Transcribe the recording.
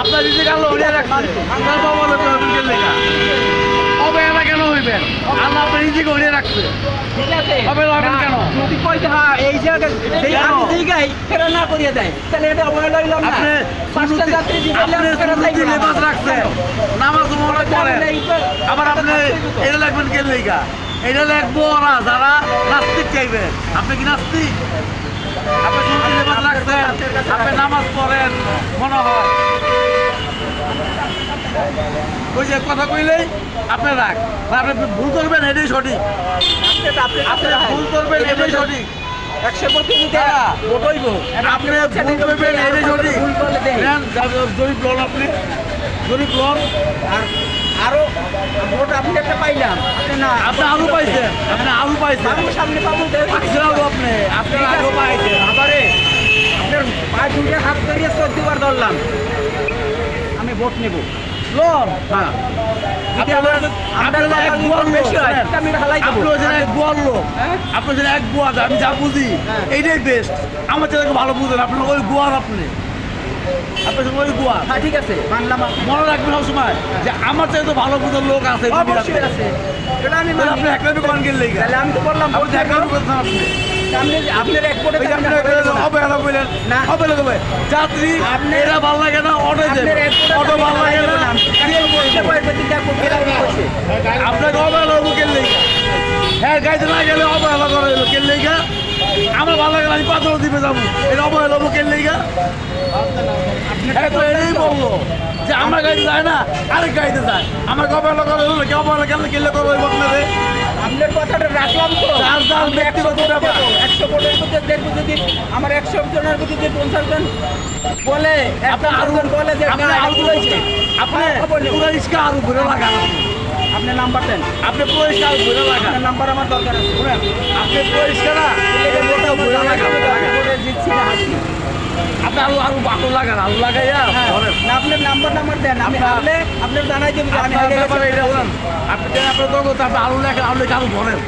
আপনার নিজে গেল উড়িয়ে রাখছে আপনার বাবা লোক হইবেন লেখা হবে না কেন হইবেন আল্লাহ আপনার নিজেকে উড়িয়ে রাখছে ঠিক আছে হবে হবেন কেন যদি কইতে হ্যাঁ এই জায়গায় সেই কেন? আমি জায়গায় ফেরা না করিয়ে দেয় তাহলে এটা অবহেলা হইলাম না আপনি পাঁচটা যাত্রী দিলে ফেরা আপনি লেবাস রাখছেন নামাজ মনে করেন আবার আপনি এটা লাগবেন কে লেখা এটা লাগবো ওরা যারা নাস্তিক চাইবে আপনি কি নাস্তিক আপনি শুনছি লেবাস রাখছেন আপনি নামাজ পড়েন মনে হয় ওই যে কথা কইলেই আপনি রাখ আপনি ভুল করবেন এটাই সঠিক আপনি ভুল করবেন এটাই সঠিক 100% ভোট হইব আপনি ভুল করবেন এটাই সঠিক ভুল করলে দেই নেন, জরিপ লন আপনি জরিপ লন আর আরো ভোট আপনি একটা পাইলাম আপনি না আপনি আলু পাইছেন আপনি আলু পাইছেন আমি সামনে পাবো পাইছেন আলু আপনি আপনার আলু পাইছেন আবারে আপনার পা দুইটা হাত ধরিয়ে 14 বার ধরলাম আমি ভোট নেব লন হ্যাঁ আপনি আপনার এক বুয়ার লোক বেশি হয়, শোনেন। আমি হালাই দেবো। আপনি হচ্ছেন এক বুয়ার লোক হ্যাঁ? আপনি হচ্ছেন এক বুয়ার আমি যা বুঝি হ্যাঁ। এইটাই বেস্ট আমার থেকে ভালো বুঝেন আপনি ওই গুয়ার আপনি আপনি হচ্ছেন ওই গুয়ার হ্যাঁ ঠিক আছে মানলাম আপনি মনে রাখবেন সবসময় যে আমার চাইতে তো ভালো বুঝার লোক আছে এই দুনিয়াতে। অবশ্যই আছে এটা আমি তাহলে মানি আপনি একটা দোকান গেলে তাহলে আমি তো বললাম ভোট আপনি একটা নেব। দোকান আপনি আপনি আপনার এক ভোটে ওই যে আমি আপনি হারাই দেবো না। অবহেলা করলেন না। অবহেলা করবে যাত্রী আপনি- এরা ভালো লাগে না অটো আপনার এক ভোটে অটো আমি ভালো হারাই লাগে দেবো না না। একশো বলতে পারবে যে দেখো এরকম করছে। আপনাকে অবহেলা হবো কেন লেগা হ্যাঁ গাইতে না গেলে অবহেলা করা হলো কেন লেগা আমার ভালো লাগে না, আমি পাথর দিবে যাবো এটা অবহেলা হবো কেন লেগা হ্যাঁ তো এটাই বললো যে আমার গাড়িতে যায় না আরেক গাড়িতে যায় আমাকে অবহেলা করা হলো কি অবহেলা কেন কেলে করবো আপনাদের আপনার কথাটা রাখলাম তো যার যার আমি ব্যক্তিগত 100 ভোট ব্যাপার। দেবো। 100 ভোটের মধ্যে দেখবো যদি আমার 100 জনের মধ্যে যে 50 জন বলে আপনি আরো জন বলে যে আপনি না, আরো কি হয়েছে আপনি খবর নেব। পুরো রিক্সা আরো ঘুরে লাগান আপনি নাম্বার দেন আপনি পুরো রিক্সা আরো ঘুরে লাগান আপনার নাম্বার আমার দরকার আছে শুনেন আপনি পুরো রিক্সা না এই মোটা ঘুরে লাগান ভোটে জিতছি না হারছি। আপনি আরো আরো বাকু লাগান আরো লাগাইয়া ধরেন না, আপনার নাম্বার দেন আমি আপনার- হারলে আপনার জানাই দেবো যে আমি আপনার হারে ব্যাপারে গেছি। এটা বলেন আপনি দেন আপনার দরকার আপনি আলু লেখা আলু লেখা আলু ধরেন